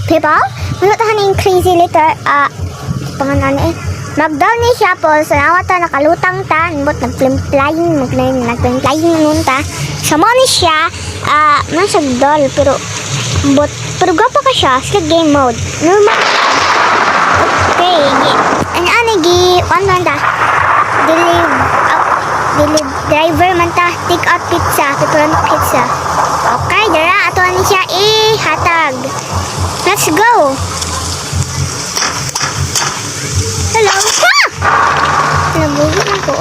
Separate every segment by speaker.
Speaker 1: people. Manutahan yung crazy letter. Pangalan eh. Magdaw ni siya po. Sa nawata nakalutang ta. But nagplimplayin. Nagplimplayin nun ta. Sa mo ni siya. Nasag doll. Pero gwapo ka siya. Sila game mode. Normal. Okay. Ano gi. Ano man ta. Driver man ta. Take out pizza. Pepperoni pizza. Okay. Dara. Ato ni siya. Hatag. Let's go. Hello. Nabuhin ako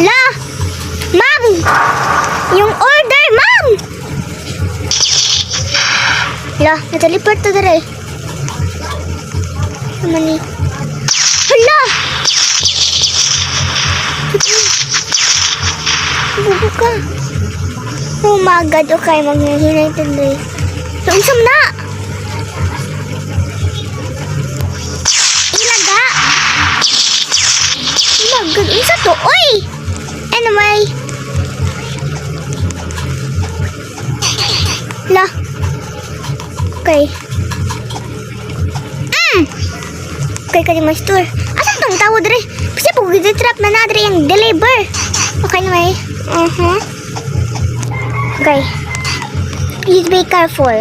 Speaker 1: La! Ma'am! Yung order, ma'am! La, nataliport to dere. Naman ni. Hala! Bubo ka. Oh my God, okay, maghihinay to dere. Langsam na! Magod isa to. Oy! Anyway. La. Okay. Okay ka di mas tour. Asan tong tawad re? Kasi pag trap na nadre yung deliver. Okay anyway. Okay. Please be careful.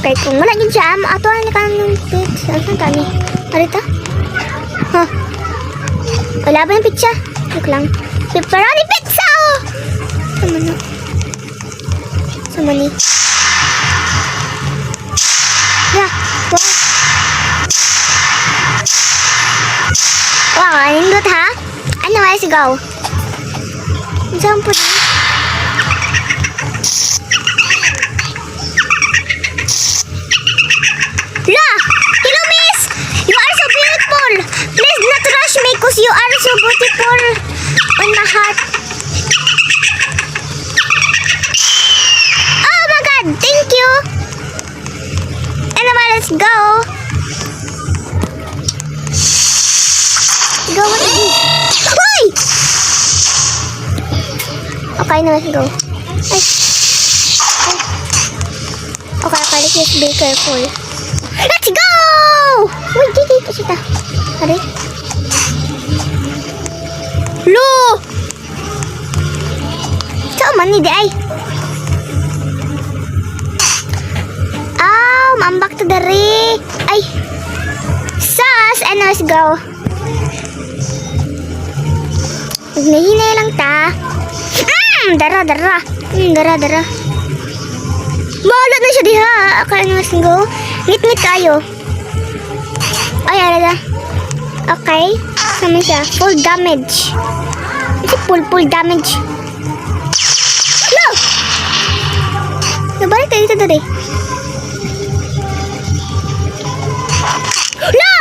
Speaker 1: Okay, kung wala yung jam, ato ni kanong pizza. Asan tani? Arita? Wala ba yung pizza? Look lang. Pepperoni pizza! Sama na. Sama ni. Wow, nindot ha? Ano, let's go. Jump po din. Hello miss! You are so beautiful! Please not rush me because you are so beautiful on my heart. Oh my God! Thank you! Anyway, let's go! Go, what is this? Hoy! Okay, now let's go. Okay, let's just be careful. Let's go! Uy, dito siya. Ari. Lo! Saan man ni di ay? Mambak to dari. Ay. Sas, and let's go. Hinahinay lang ta. Dara. Dara. Malat na siya diha. Okay, let's go. Ngit kayo. Ay, alala. Okay. Sama siya. Full damage. Kasi full damage. No! Nabalik tayo dito dali. No!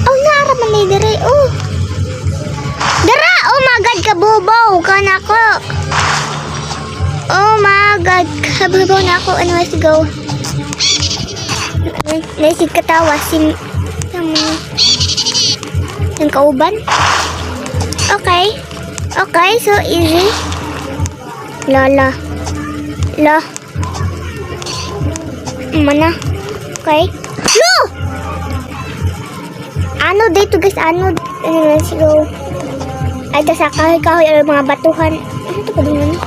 Speaker 1: Oh, naraman na dali. Oh. Dara! Oh my God, kabubaw ka na ako. Oh my God, kabubaw na ako. Ano, let's go. Naisip katawa yung kauban. Okay, so easy. La mana. Okay. No! Ano dito guys, ano? Let's go. Ay, sa kahoy ay mga batuhan. Ano ito pa din ano?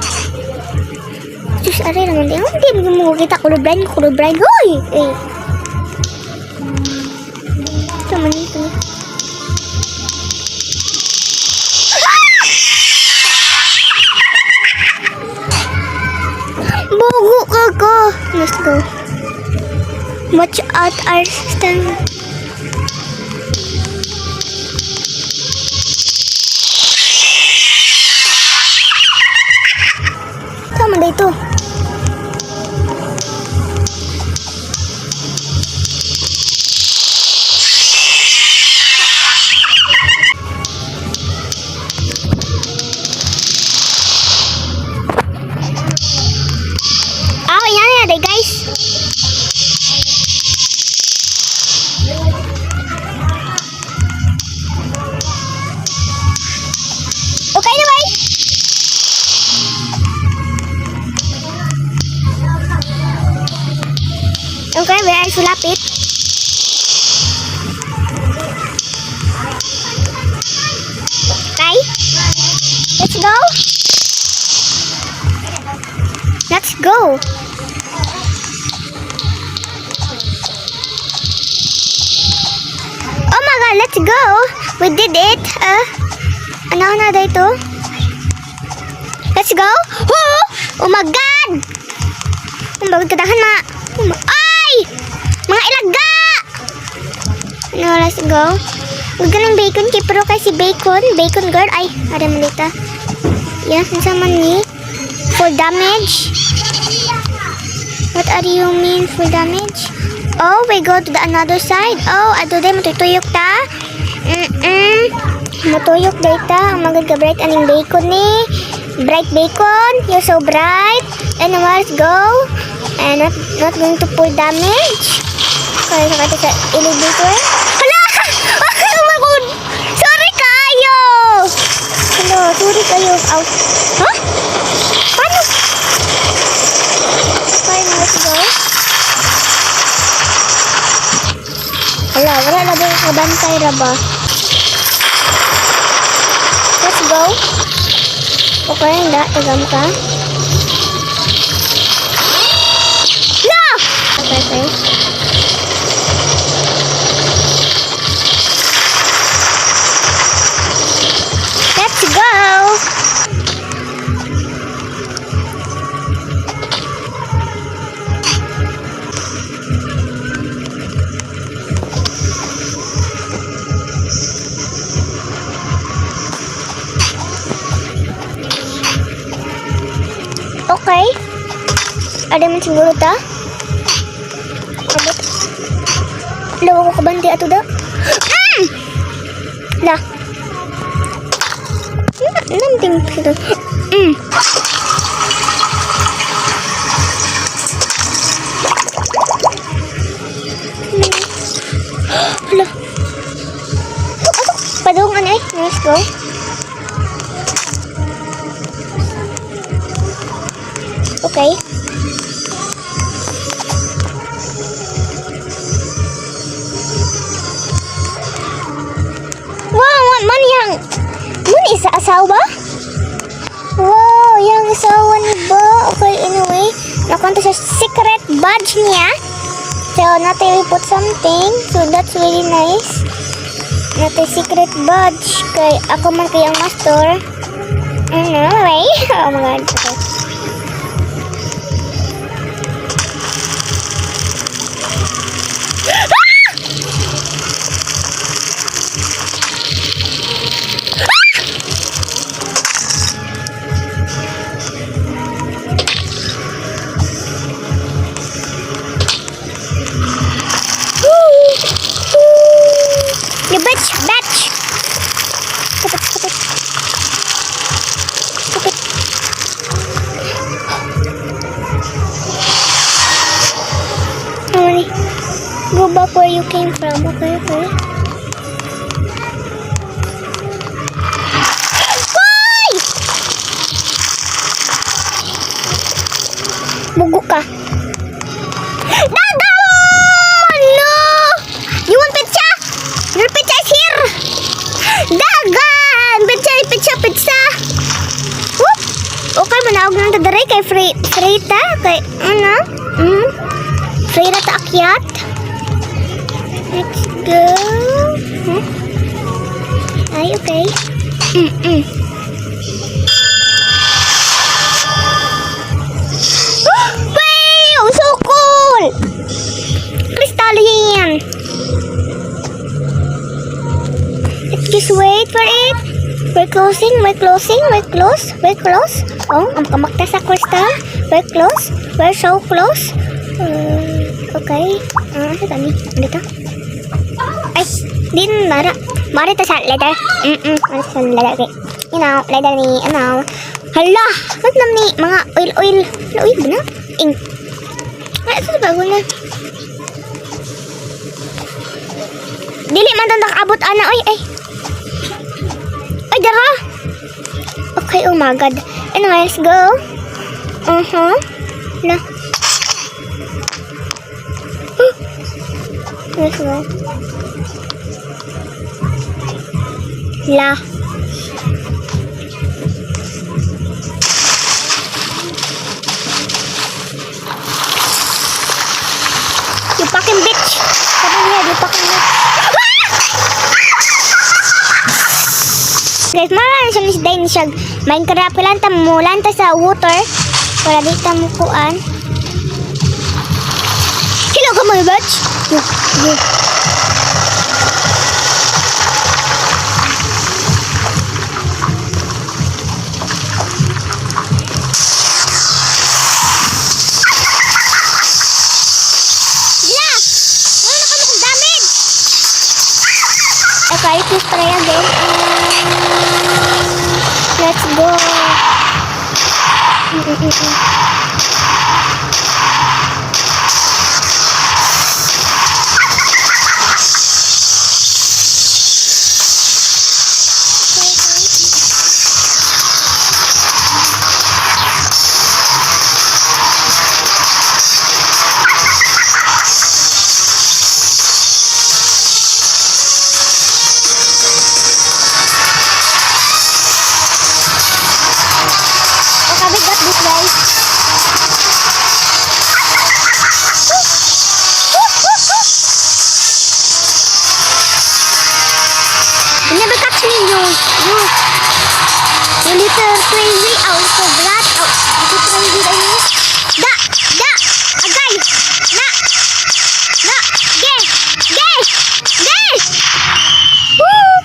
Speaker 1: Diyos, aray naman din. Hindi mo kita color blind. Hoy! Ito man ito. Bugo ka. Let's go. Watch out our stand. Tama dito. Yan deh guys. Okay na, bye. sulapit. Okay. Let's go. Let's go. Oh my god, let's go. We did it. Ano na dito? Let's go. Oh my god. Ang bagod kadahan mga. Ay! Mga ilaga. No, let's go. Huwag ka ng bacon. Kipro kasi bacon. Bacon girl. Ay, ada malita. Yan, sama ni. Full damage. What are you mean full damage? Oh, we go to the another side. Oh, ato day matutuyok ta. Matuyok day ta. Ang magad ka bright aning bacon ni. Bright bacon. You're so bright. And now let's go. And not going to pull damage. Kaya sa sa elevator. Hala! Oh my god! Sorry kayo! Hello, sorry kayo. Out. Huh? Paano? Fine, let's go. Hala, wala na ba yung kabantay na ba? Let's go. Okay, hindi. Tagam ka. No! Okay. Let's go! Okay. Ada man siguro ta? Abot. Lawa ko kabanti ato da. Lah. Nanting ito. Hala. Padungan eh. Let's go. Okay. Wow, man yang isa asawa? Wow, yang asawa ni ba? Okay, anyway, nakunta sa secret badge niya. So, natin we put something. So, that's really nice. Natin secret badge. Kay ako man kay ang master. Anyway, oh my god. Okay. You bitch. Stupid. Honey, go back where you came from. Okay. Why? Bugo ka. No! You want pizza? Your pizza is here! Dagan! Pizza! Whoop! Okay, manawag lang tadaray kay Frita. Kay, ano? Frita ta akyat. Let's go. Ay, okay. Wow! So cool! Crystalline! Just wait for it. We're close. Oh, ang kamakta sa crystal. We're close. We're so close. Okay. Sa kami. Dito. Ay, din mara. Mara ta sa leather. Mara sa leather. You know, leather ni, ano. Hala! Ba't nam ni mga oil. Oil ba na? Ink. Ay, ito bago na. Dili man doon nakaabot, ana. Ay. Ay, dara. Okay, oh my god. Anyway, let's go. La. Let's go. La. You fucking bitch. Come on here, you fucking bitch. Guys, marami siya misday ni siya. Main karapilan tamulan ta sa water. Para di tamukuan. Hello, come on, bitch. You. Okay, please try again. Let's go. Okay, we got this, guys. You never catch me, you little crazy, also brat, little crazy, da, agay, gay, woo,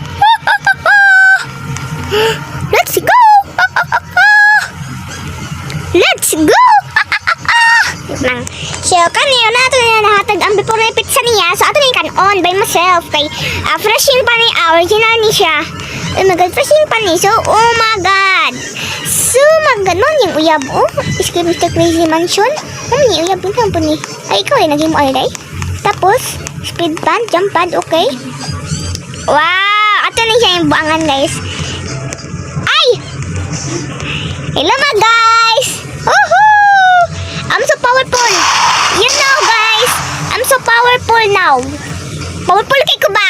Speaker 1: let's go, let's go. Nang so kanina nato na nahatag ang before na pizza niya so ato na yung on by myself kay freshing pa ni original ni siya. Oh my god, freshing pa ni. So oh my god, so maganon yung uyab. Oh, escape Mr. Crazy Mansion. Ano ni uyab din po ni? Ay ikaw ay naging mo alday. Tapos speed pad, jump pad, okay. Wow, ato na siya yung buangan, guys. Ay, hello mga guys. Woohoo! I'm so powerful. You know, guys, I'm so powerful now. Powerful kay ko ba?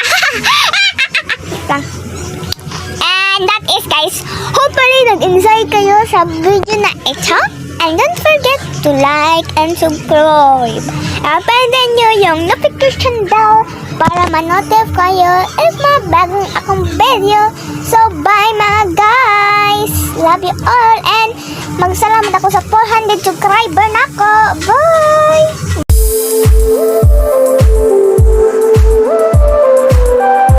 Speaker 1: And that is, guys, hopefully nag-enjoy kayo sa video na ito. And don't forget to like and subscribe. Pindutin nyo yung notification bell para ma-notify kayo if may bagong akong video. So, bye mga guys. Love you all and magsalamat ako sa 400 subscriber na ako. Bye!